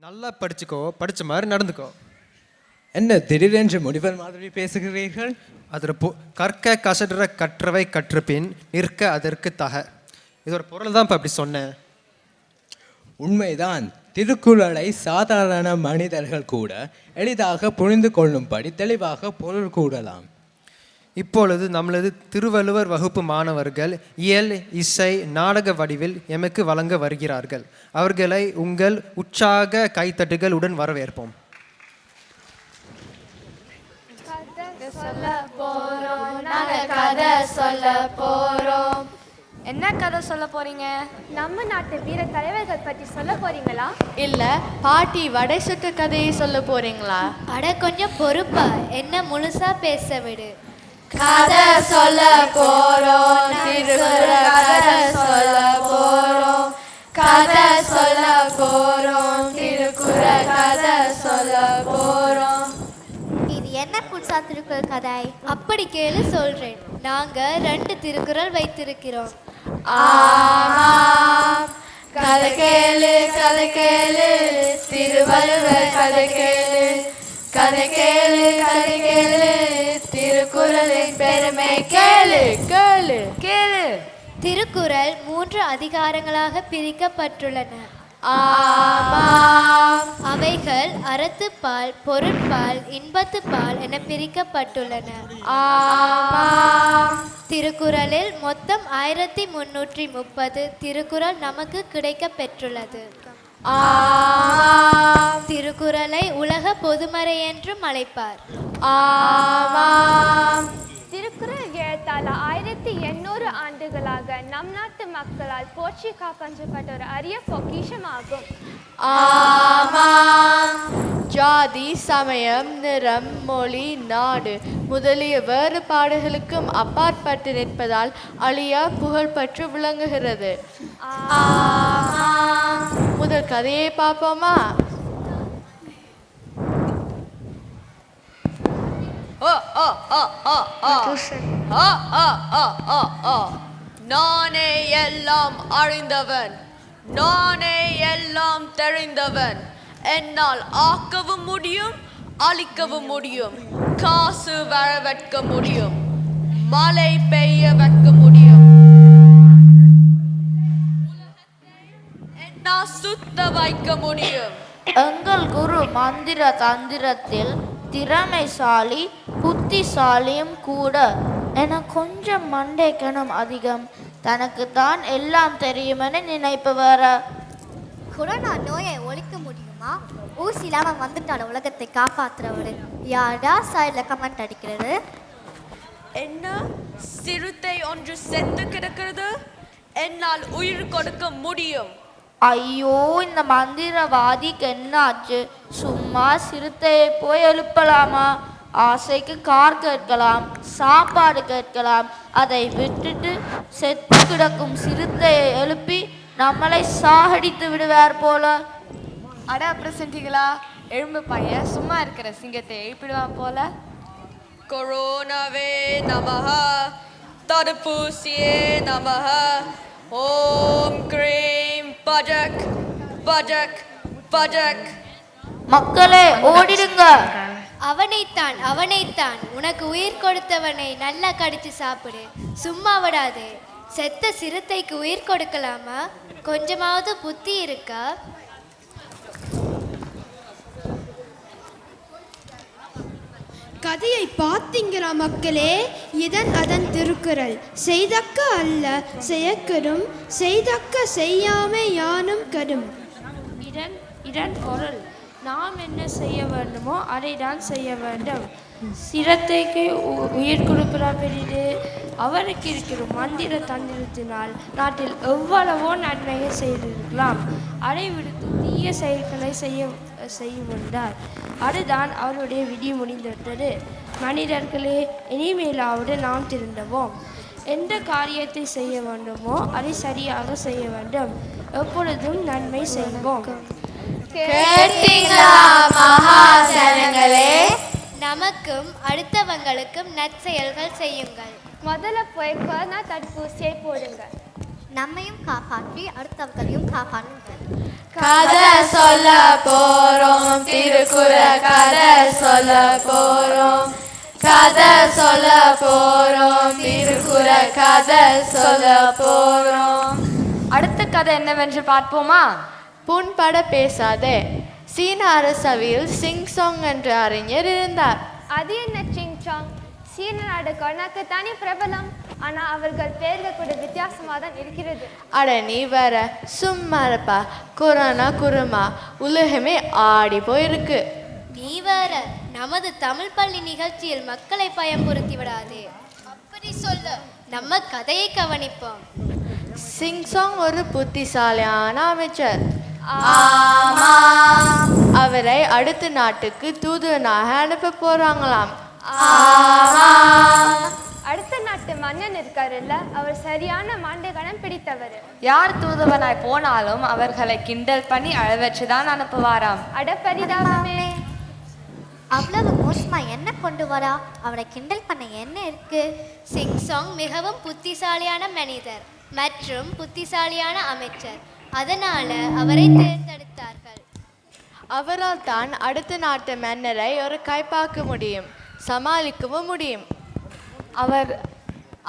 நல்லா படிச்சுக்கோ, படித்த மாதிரி நடந்துக்கோ. என்ன திடீரென்று முனிவர் மாதிரி பேசுகிறீர்கள்? அதில் கற்க கசடுற கற்றவை கற்றபின் நிற்க அதற்கு தக. இதோட பொருள் தான் இப்போ அப்படி சொன்னேன். உண்மைதான். திருக்குறளை சாதாரண மனிதர்கள் கூட எளிதாக புரிந்து கொள்ளும்படி தெளிவாக பொருள் கூறலாம். இப்பொழுது நம்மளது திருவள்ளுவர் வகுப்பு மாணவர்கள் இயல், இசை, நாடக வடிவில் எமக்கு வழங்க வருகிறார்கள். அவர்களை உங்கள் உற்சாக கைத்தட்டுகள் உடன் வரவேற்போம். என்ன கதை சொல்ல போறீங்க? நம்ம நாட்டு வீர தலைவர்கள் பற்றி சொல்ல போறீங்களா? இல்ல பாட்டி வடை சுட்ட கதையை சொல்ல போறீங்களா? அட கொஞ்சம் பொறுப்பா, என்ன முழுசா பேச விடு. கதை சொல்ல போறோம், திருக்குறள் கதை சொல்ல போறோம், கதை சொல்ல போறோம், திருக்குறள் கதை சொல்ல போறோம். இது என்ன புதுசா திருக்குறள் கதை? அப்படி கேளு சொல்றேன். நாங்க 2 திருக்குறள் வைத்திருக்கிறோம். ஆமாம், கதை கேளு கதை கேளு, திருவள்ளுவர் கதை கேளு, கதை கேளு கதை கேளு, திருக்குறளின் பெருமை கேளு கேளு கேளு. திருக்குறள் 3 அதிகாரங்களாக பிரிக்கப்பட்டுள்ளன. ஆமாம், அவைகள் அறத்துப்பால், பொருட்பால், இன்பத்துப்பால் என பிரிக்கப்பட்டுள்ளன. ஆமாம். திருக்குறளில் மொத்தம் 1330 திருக்குறள் நமக்கு கிடைக்க பெற்றுள்ளது. ஆமாம். திருக்குறளை உலக பொதுமறை என்றும் அழைப்பார். ஆமாம். திருக்குறள் எழுத்தால 1800 ஆண்டுகளாக நம் நாட்டு மக்களால் போற்றி காப்பாற்றப்பட்ட ஒரு அரிய பொக்கிஷமாகும். ஆமாம். ஜாதி, சமயம், நிறம், மொழி, நாடு முதலிய வேறுபாடுகளுக்கும் அப்பாற்பட்டு நிற்பதால் அழியா புகழ் பெற்று விளங்குகிறது. ஆமாம். முதல் கதையை பார்ப்போமா? நானே எல்லாம் அறிந்தவன், நானே எல்லாம் தெரிந்தவன், என்னால் ஆக்கவும் முடியும், அழிக்கவும் முடியும், காசு வர வைக்க முடியும், மழை பெய்ய வைக்க முடியும், என்னால் சுத்த வைக்க முடியும். எங்கள் குரு மந்திர தந்திரத்தில் திறமைசாலி, புத்திசாலியும் கூட. என கொஞ்சம் மண்டைக்கணம் அதிகம். தனக்கு தான் எல்லாம் தெரியுமென நினைப்பவர. கொரோனா நோயை ஒழிக்க முடியுமா? ஊசி இல்லாம வந்துட்டால உலகத்தை காப்பாற்றுறவரு யாரா சைடில் கமெண்ட் அடிக்கிறது? என்ன, சிறுத்தை ஒன்று செத்து கிடக்கிறது, என்னால் உயிர் கொடுக்க முடியும். ஐயோ, இந்த மந்திரவாதிக்கு என்னாச்சு? சும்மா சிறுத்தையை போய் எழுப்பலாமா? ஆசைக்கு கார் கேட்கலாம், சாப்பாடு கேட்கலாம். அதை விட்டுட்டு செத்து கிடக்கும் சிறுத்தையை எழுப்பி நம்மளை சாகடித்து விடுவார் போல. அட, அப்புறம் செஞ்சீங்களா? எறும்பு பையன் சும்மா இருக்கிற சிங்கத்தை எழுப்பிடுவான் போல. கொரோனாவே நமஹ, தடுப்பூசியே நமஹ, ஓம் க்ரீம் பஜக் பஜக் பஜக். மக்களே ஓடிடுங்க. அவனைத்தான் அவனைத்தான், உனக்கு உயிர் கொடுத்தவனை நல்லா கடிச்சு சாப்பிடு, சும்மா விடாது. செத்த சிறுத்தைக்கு உயிர் கொடுக்கலாமா? கொஞ்சமாவது புத்தி இருக்கா? கதையை பார்த்தீங்களா மக்களே? இதன் அதன் திருக்குறள். செய்தக்க அல்ல செய்யக்கெடும், செய்தக்க செய்யாமை யானும் கெடும். இதன் பொருள், நாம் என்ன செய்ய வேண்டுமோ அதை தான் செய்ய வேண்டும். சிரத்தைக்கு உயிர் கொடுப்பதா பெரிது. அவருக்கு இருக்கிற மந்திர தந்திரத்தினால் நாட்டில் எவ்வளவோ நன்மையை செய்திருக்கலாம். அதை விடுத்து தீய செயல்களை செய்ய வந்தார். அதுதான் அவருடைய விதி முடிந்துவிட்டது. மனிதர்களே, இனிமேலாவது நாம் திருந்தவோம். எந்த காரியத்தை செய்ய வேண்டுமோ அதை சரியாக செய்ய வேண்டும். எப்பொழுதும் நன்மை செய்வோம். கேட்டீங்களா மகாசனங்களே? நமக்கும் அடுத்தவங்களுக்கும் நற்செயல்கள் செய்யுங்கள். முதல்ல போய் கொரோனா தடுப்பூசியை போடுங்க. நம்மையும் காப்பாற்றி அடுத்தவர்களையும் காப்பாற்றுங்கள். கதை சொல்ல போறோம் திருக்குறள் கதை சொல்ல போறோம் கதை சொல்ல போறோம் திருக்குறள் கதை சொல்ல போறோம். அடுத்த கதை என்னவென்று பார்ப்போமா? புண்பட பேசாதே. சீன அரசவையில் சிங்சாங் என்ற அறிஞர் இருந்தார். அது என்ன சிங்சாங்? சீன நாடு கொரோனாக்கு தானே பிரபலம். ஆனா அவர்கள் பேர்கள் கூட வித்தியாசமாக தான் இருக்கிறது. அட நீ வேற சும்மா இருப்பா. கொரோனா குருமா உலகமே ஆடி போயிருக்கு. நீ வேற நமது தமிழ் பள்ளி நிகழ்ச்சியில் மக்களை பயம்புறுத்தி விடாதே. அப்படி சொல்லு, நம்ம கதையை கவனிப்போம். சிங்சாங் ஒரு புத்திசாலியான அமைச்சர். அவரை அடுத்த நாட்டுக்கு தூதுவனாக அனுப்ப போறாங்களாம். அடுத்த நாட்டு மன்னன் இருக்காருல்ல, அவர் சரியான மாண்டகணம் பிடித்தவர். யார் தூதுவனாய் போனாலும் அவர்களை கிண்டல் பண்ணி அழவச்சுதான் அனுப்புவாராம். அடப்பரிதாபமே. அவ்வளவு மோசமா என்ன கொண்டு வரா? அவரை கிண்டல் பண்ண என்ன இருக்கு? சிங்சாங் மிகவும் புத்திசாலியான மனிதர் மற்றும் புத்திசாலியான அமைச்சர். அதனால அவரை தேர்ந்தெடுத்தார்கள். அவரால் தான் அடுத்த நாட்டு மன்னரை ஒரு கைப்பாக்க முடியும், சமாளிக்கவும் முடியும்.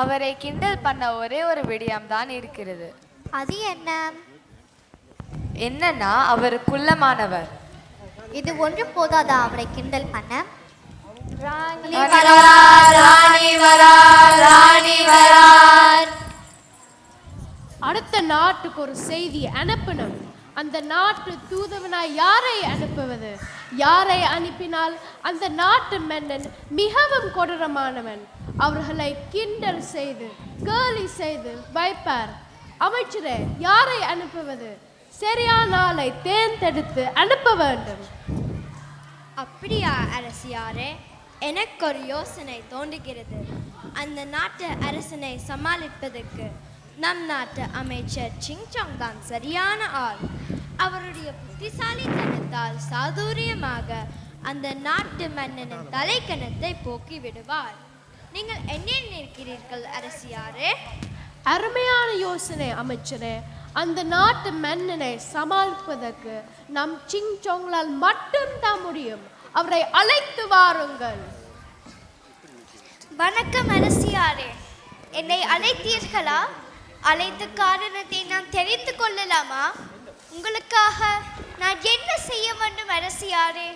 அவரை கிண்டல் பண்ண ஒரே ஒரு விடயம்தான் இருக்கிறது. அது என்னன்னா அவர் குள்ளமானவர். இது ஒன்று போதாதா அவரை கிண்டல் பண்ண? அடுத்த நாட்டுக்கு ஒரு செய்தி அனுப்பணும். அந்த நாட்டு தூதுவனாய் யாரை அனுப்புவது? யாரை அனுப்பினால் அந்த நாட்டு மன்னன் மிகவும் கொடூரமானவன். அவர்களை கிண்டல் செய்து கேலி செய்து வைப்பார். அமைச்சரே, யாரை அனுப்புவது? சரியான ஆளை தேர்ந்தெடுத்து அனுப்ப வேண்டும். அப்படியா அரசியாரே? எனக்கு ஒரு யோசனை தோன்றுகிறது. அந்த நாட்டு அரசனை சமாளிப்பதற்கு நம் நாட்டு அமைச்சர் சிங்சாங் தான் சரியான ஆள். அவருடைய புத்திசாலித்தனத்தால் சாதுரியமாக அந்த நாட்டு மன்னனின் தலைக்கணத்தை போக்கி விடுவார். நீங்கள் என்ன நினைக்கிறீர்கள் அரசியாரே? அருமையான யோசனை அமைச்சரே. அந்த நாட்டு மன்னனை சமாளிப்பதற்கு நம் சிங்சாங்கால் மட்டும்தான் முடியும். அவரை அழைத்து வாருங்கள். வணக்கம் அரசியாரே, என்னை அழைத்தீர்களா? அழைத்த காரணத்தை நான் தெரிந்து கொள்ளலாமா? உங்களுக்காக நான் என்ன செய்ய வேண்டும் அரசியாரே?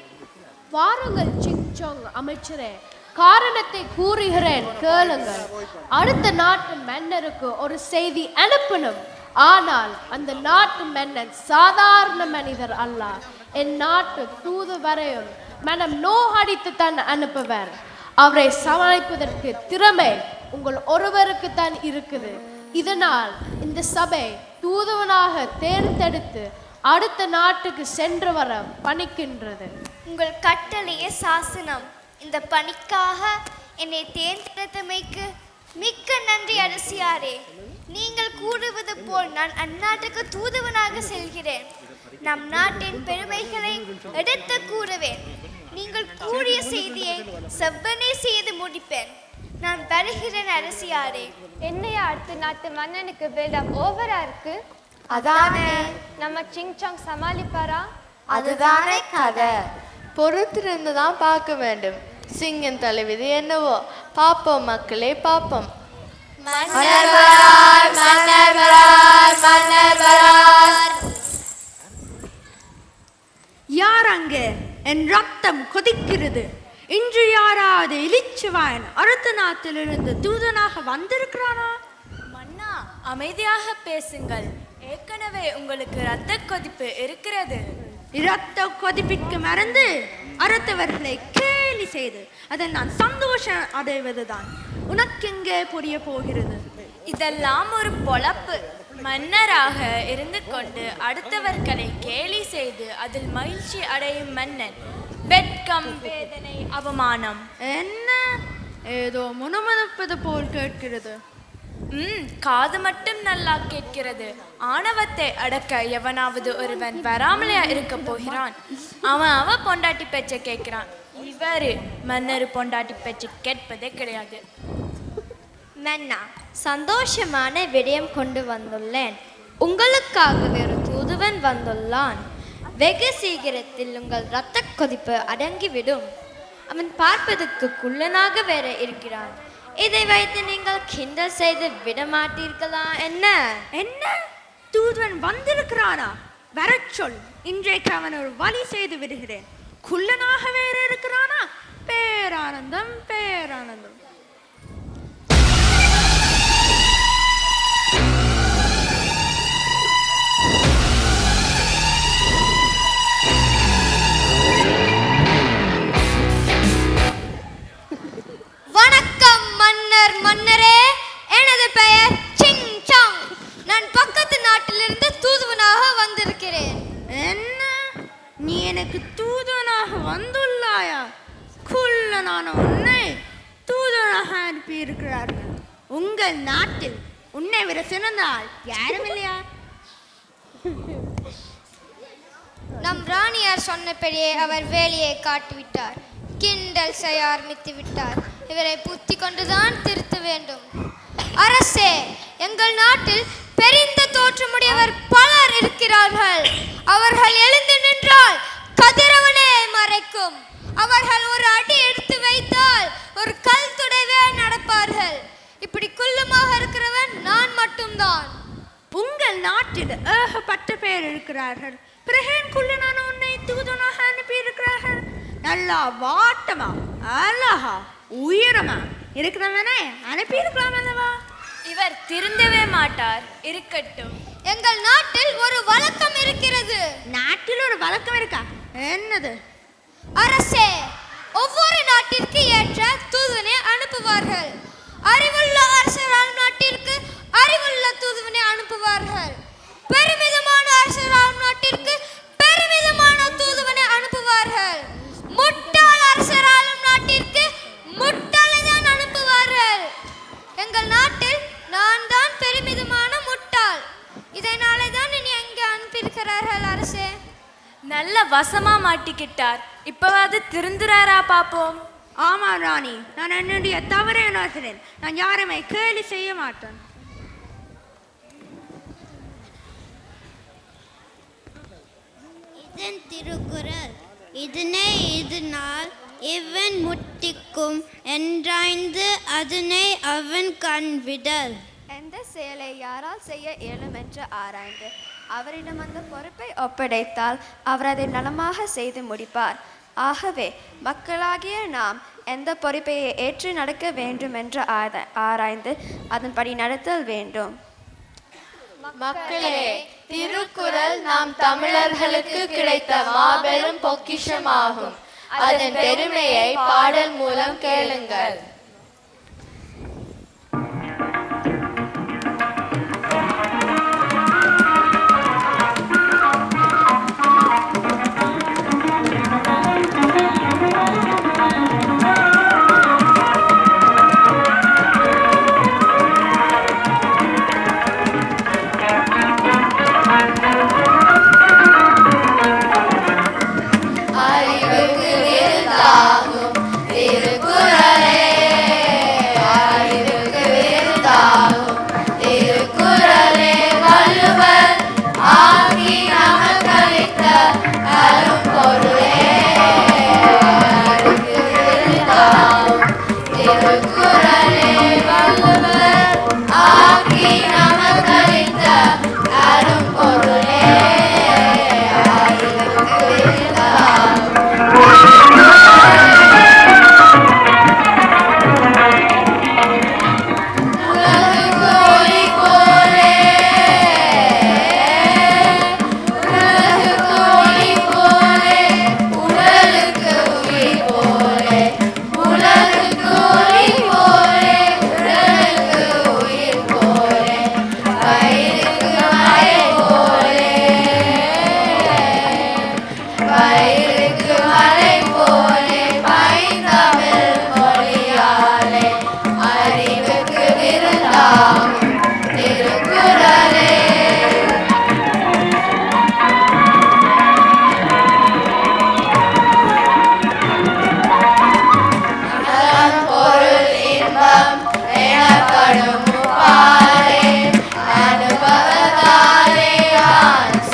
வாருங்கள் சிங்சாங் அமைச்சரே, காரணத்தை கூறுகிறேன் கேளுங்கள். அடுத்த நாட்டு மன்னருக்கு ஒரு செய்தி அனுப்பணும். ஆனால் அந்த நாட்டு மன்னன் சாதாரண மனிதர் அல்ல. என் நாட்டு தூதுவரையும் மனம் நோகடித்து தான் அனுப்புவார். அவரை சமாளிப்பதற்கு திறமை உங்கள் ஒருவருக்கு தான் இருக்குது. இதனால் இந்த சபை தூதுவனாக தேர்ந்தெடுத்து அடுத்த நாட்டுக்கு சென்று வர பணிக்கின்றது. உங்கள் கட்டளைய சாசனம். இந்த பணிக்காக என்னை தேர்ந்தெடுத்தமைக்கு மிக்க நன்றி அரசியாரே. நீங்கள் கூறுவது போல் நான் அந்நாட்டுக்கு தூதுவனாக செல்கிறேன். நம் நாட்டின் பெருமைகளை எடுத்து கூறுவேன். நீங்கள் கூறிய செய்தியை செவ்வனே செய்து முடிப்பேன். நான் வருகிறேன் அரசியாரே. என்னையா அடுத்த நாட்டு மன்னனுக்கு பில்டப் ஓவரா இருக்கு? அதானே. நம்ம சிங்சாங் சமாளிப்பாரா? அதுதானே கதை. பொறுத்திருந்து தான் பார்க்க வேண்டும். சிங்கன் தலைவிதி என்னவோ பாப்போம் மக்களே, பாப்போம். யார் அங்கே? என் ரத்தம் கொதிக்கிறது. இன்று யாராவது இளிச்சுவாயன் அடுத்த நாட்டிலிருந்து தூதனாக வந்திருக்கிறானா? மன்னா, அமைதியாக பேசுங்கள். ஏற்கனவே உங்களுக்கு இரத்த கொதிப்பு இருக்கிறது. இரத்த கொதிப்பிற்கு மறந்து அடுத்தவர்களை கேலி செய்து அதில் நான் சந்தோஷம் அடைவதுதான் உனக்கெங்கே புரிய போகிறது? இதெல்லாம் ஒரு பொழப்பு. மன்னராக இருந்து கொண்டு அடுத்தவர்களை கேலி செய்து அதில் மகிழ்ச்சி அடையும் மன்னன் வெட்கம், வேதனை, அவமானம். என்ன ஏதோ முணுமுணுப்பது போல் கேட்கிறது. காது மட்டும் நல்லா கேட்கிறது. ஆணவத்தை அடக்க எவனாவது ஒருவன் வராமலையா இருக்க போகிறான்? அவன் பொண்டாட்டி பேச்சை கேட்கிறான். இவரு மன்னர் பொண்டாட்டி பேச்சு கேட்பதே கிடையாது. மன்னா, சந்தோஷமான விடயம் கொண்டு வந்துள்ளேன். உங்களுக்காகவே ஒரு தூதுவன் வந்துள்ளான். வெகு சீக்கிரத்தில் உங்கள் இரத்த கொதிப்பு அடங்கிவிடும். அவன் பார்ப்பதற்கு குள்ளனாக வேற இருக்கிறான். இதை வைத்து நீங்கள் கிண்டல் செய்து விட மாட்டீர்களா? என்ன என்ன தூதுவன் வந்திருக்கிறானா? வரச் சொல், இன்றைக்கு அவன் ஒரு வழி செய்து விடுகிறேன். குள்ளனாக வேற இருக்கிறானா? பேரானந்தம் பேரானந்தம். வணக்கம் மன்னர். மன்னரே, எனது பெயர் சிங் சாங். நான் பக்கத்து நாட்டிலிருந்து தூதுவனாக வந்திருக்கிறேன். என்ன, நீ எனக்கு தூதுவனாக வந்துள்ளாயா? குள்ளனான உன்னை தூதுவனாக அனுப்பியிருக்கிறார்கள். உங்கள் நாட்டில் உன்னை விட சிறந்தால் யாரும் இல்லையா? நம் ராணியார் சொன்னபடியே அவர் வேலையை காட்டிவிட்டார். கிண்டல் செய்ய ஆரம்பித்து விட்டார். இவரை புத்தி கொண்டுதான் திருத்த வேண்டும். அரசே, எங்கள் நாட்டில் பெரிந்த தோற்றமுடையவர் பலர் இருக்கிறார்கள். அவர்கள் எழுந்து நின்றால் கதிரவனே மறைக்கும். அவர்கள் ஒரு அடி எடுத்து வைத்தால் ஒரு கல் துடைவே நடப்பார்கள். இப்படி குள்ளமாக இருக்கிறவன் நான் மட்டும்தான். உங்கள் நாட்டில் ஏகப்பட்ட பேர் இருக்கிறார்கள். பிரகேன் குள்ளனான உன்னை தூதுவனாக அனுப்பி இருக்கிறார்கள். நல்லா வாட்டமா அழகா உயரமா இருக்கிறவனே அனுப்பி இருக்கலாம் அல்லவா? இவர் திருந்தவே மாட்டார். இருக்கட்டும். எங்கள் நாட்டில் ஒரு வழக்கம் இருக்கிறது. நாட்டில் ஒரு வழக்கம் இருக்கா? என்னது? அரசே, ஒவ்வொரு நாட்டிற்கு ஏற்ற தூதுவனை அனுப்புவார்கள். அறிவுள்ள அரசரால் நாட்டிற்கு அறிவுள்ள தூதுவனை அனுப்புவார்கள். பெருமிதமான அரசரால் நாட்டிற்கு பெருமிதமான தூதுவனை அனுப்புவார்கள். முட்டாள் அரசராலும் நாட்டிற்கு முட்டாளை தான் அனுப்புவார்கள். எங்கள் நாட்டில் நான் தான் பெருமிதமான முட்டாள். இதனாலே தான் இனி அங்கே அனுப்பியிருக்கிறார்கள். அரசே, நல்ல வசமா மாட்டிக்கிட்டார். இப்பவாது திருந்துறாரா பாப்போம். ஆமா ராணி, நான் என்னுடைய தவறை உணர்கிறேன். நான் யாருமே கேலி செய்ய மாட்டேன். இதன் திருக்குறள். இதனை இதனால் இவன் முட்டிக்கும் என்றாய்ந்து அதனை அவன் கண்விடல். எந்த செயலை யாரால் செய்ய இயலும் என்று ஆராய்ந்து அவரிடம் அந்த பொறுப்பை ஒப்படைத்தால் அவர் அதை நலமாக செய்து முடிப்பார். ஆகவே மக்களாகிய நாம் எந்த பொறுப்பை ஏற்று நடக்க வேண்டும் என்று ஆராய்ந்து அதன்படி நடத்தல் வேண்டும். மக்களே, திருக்குறள் நாம் தமிழர்களுக்கு கிடைத்த மாபெரும் பொக்கிஷமாகும். அதன் பெருமையை பாடல் மூலம் கேளுங்கள்.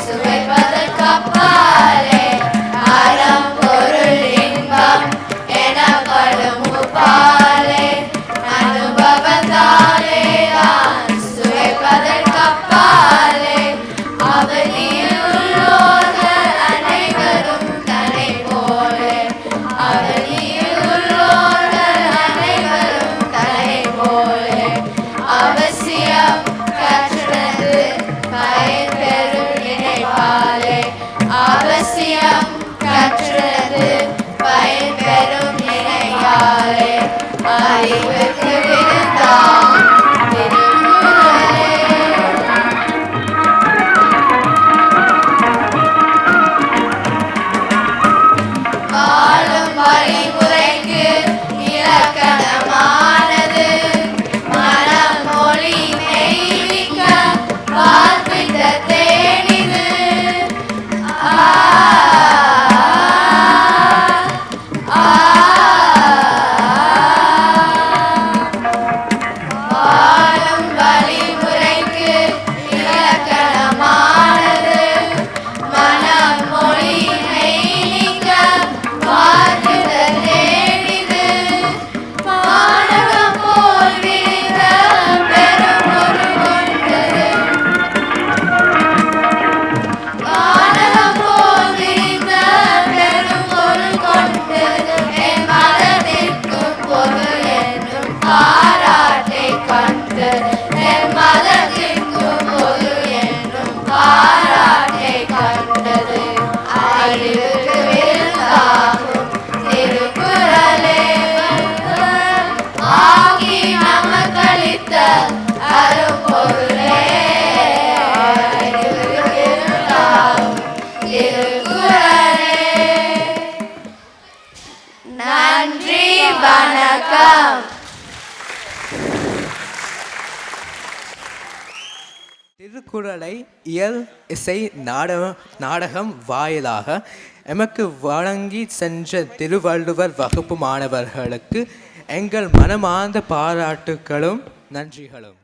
சுவை வணக்கம். திருக்குறளை இயல் இசை நாடகம் வாயிலாக எமக்கு வழங்கி சென்ற திருவள்ளுவர் வகுப்பு மாணவர்களுக்கு எங்கள் மனமார்ந்த பாராட்டுகளும் நன்றிகளும்.